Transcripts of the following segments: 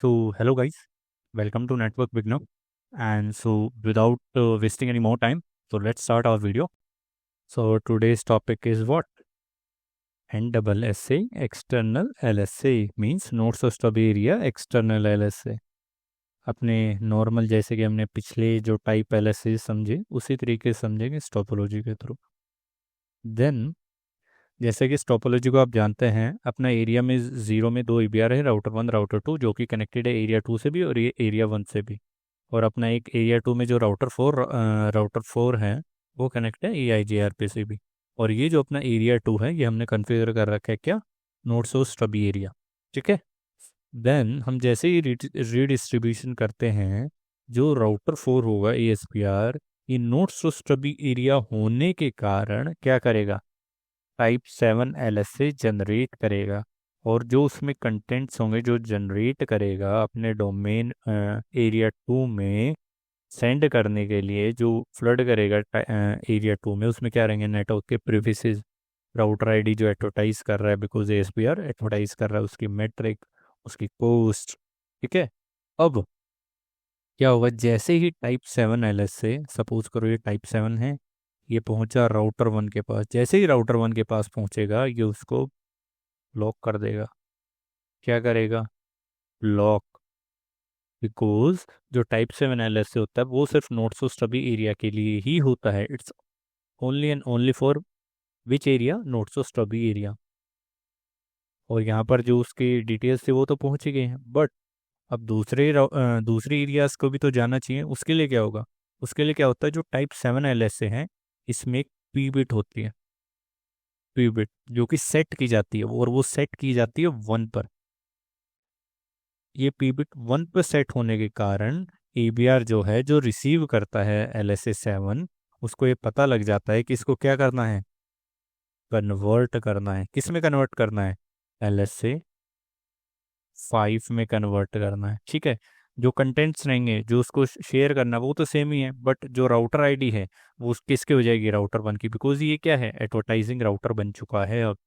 So, hello guys, welcome to Network Beginner. And so, without wasting any more time, so let's start our video. So, today's topic is what? NSSA external LSA means notes of stub area external LSA. अपने normal जैसे कि हमने पिछले जो type LSA समझे उसी तरीके से समझेंगे स्टोपोलॉजी के थ्रू. देन जैसे कि स्टोपोलॉजी को आप जानते हैं, अपना एरिया में जीरो में दो EBR है, राउटर 1 राउटर 2, जो कि कनेक्टेड है एरिया 2 से भी और ये एरिया 1 से भी. और अपना एक एरिया 2 में जो राउटर 4 है वो कनेक्ट है EIGRP से भी. और ये जो अपना एरिया 2 है ये हमने कन्फिगर कर रखा है क्या? नोड सोर्स स्टबी एरिया. ठीक है. देन हम जैसे ही रीडिस्ट्रीब्यूशन करते हैं, जो राउटर 4 होगा ASPR, ये नोड सोर्स स्टबी एरिया होने के कारण क्या करेगा? टाइप 7 LSA जनरेट करेगा. और जो उसमें कंटेंट्स होंगे जो जनरेट करेगा अपने डोमेन एरिया 2 में सेंड करने के लिए, जो फ्लड करेगा एरिया 2 में, उसमें क्या रहेंगे? नेटवर्क के प्रीफिसेस, राउटर आईडी जो एडवर्टाइज कर रहा है, बिकॉज ASPR एडवर्टाइज कर रहा है, उसकी मेट्रिक, उसकी कोस्ट. ठीक है. अब क्या होगा? जैसे ही टाइप 7 LSA, सपोज करो ये टाइप 7 है, ये पहुंचा राउटर 1 के पास. जैसे ही राउटर 1 के पास पहुंचेगा ये उसको लॉक कर देगा. क्या करेगा? लॉक. बिकॉज जो टाइप 7 LSA होता है वो सिर्फ नोट्स और स्टबी एरिया के लिए ही होता है. It's only and only for which area? Notes और स्टबी एरिया. और यहाँ पर जो उसकी डिटेल्स थे वो तो पहुंच ही गए हैं, बट अब दूसरे एरियाज को भी तो जानना चाहिए. उसके लिए क्या होगा? उसके लिए क्या होता है? जो टाइप 7 LSA है इसमें एक पी बिट होती है, पी बिट, जो कि सेट की जाती है, और वो सेट की जाती है 1 पर. ये पी बिट 1 पर सेट होने के कारण EBR जो है, जो रिसीव करता है LSA 7, उसको ये पता लग जाता है कि इसको क्या करना है? कन्वर्ट करना है. किस में कन्वर्ट करना है? LSA 5 में कन्वर्ट करना है. ठीक है. जो कंटेंट्स रहेंगे जो उसको शेयर करना वो तो सेम ही है, बट जो राउटर आईडी है वो किसके हो जाएगी? राउटर 1 की, बिकॉज ये क्या है? एडवर्टाइजिंग राउटर बन चुका है अब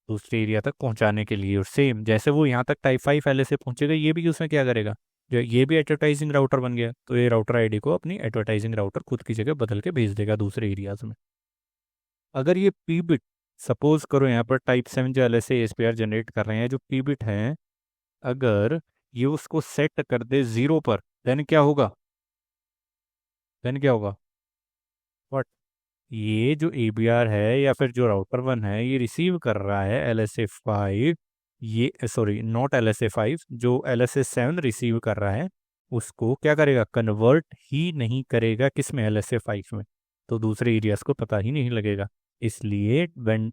दूसरे एरिया तक पहुंचाने के लिए. और सेम जैसे वो यहाँ तक टाइप 5 LSA पहुंचेगा, ये भी उसमें क्या करेगा? जो ये भी एडवर्टाइजिंग राउटर बन गया, तो ये राउटर आईडी को अपनी एडवर्टाइजिंग राउटर खुद की जगह बदल के भेज देगा दूसरे एरियाज में. अगर ये पी बिट, सपोज करो यहाँ पर टाइप 7 जो LSA ASPR जनरेट कर रहे हैं, जो पी बिट है, अगर ये उसको सेट कर दे 0 पर, देन क्या होगा? देन क्या होगा? व्हाट? ये जो EBR है या फिर जो राउटर 1 है, ये रिसीव कर रहा है LSA 5, ये सॉरी नॉट LSA 5, जो LSA 7 रिसीव कर रहा है उसको क्या करेगा? कन्वर्ट ही नहीं करेगा. किस में? LSA 5 में. तो दूसरे एरियाज को पता ही नहीं लगेगा. इसलिए when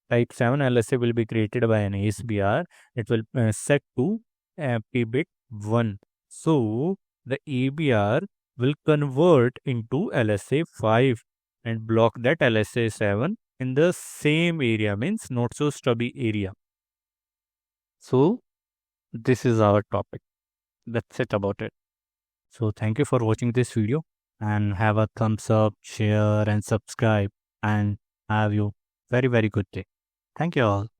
type 7 LSA will be created by an ASBR, it will set to pbit 1. So the EBR will convert into LSA 5 and block that LSA 7 in the same area, means not so stubby area. So this is our topic. That's it about it. So thank you for watching this video, and have a thumbs up, share and subscribe, and have you very good day. Thank you all.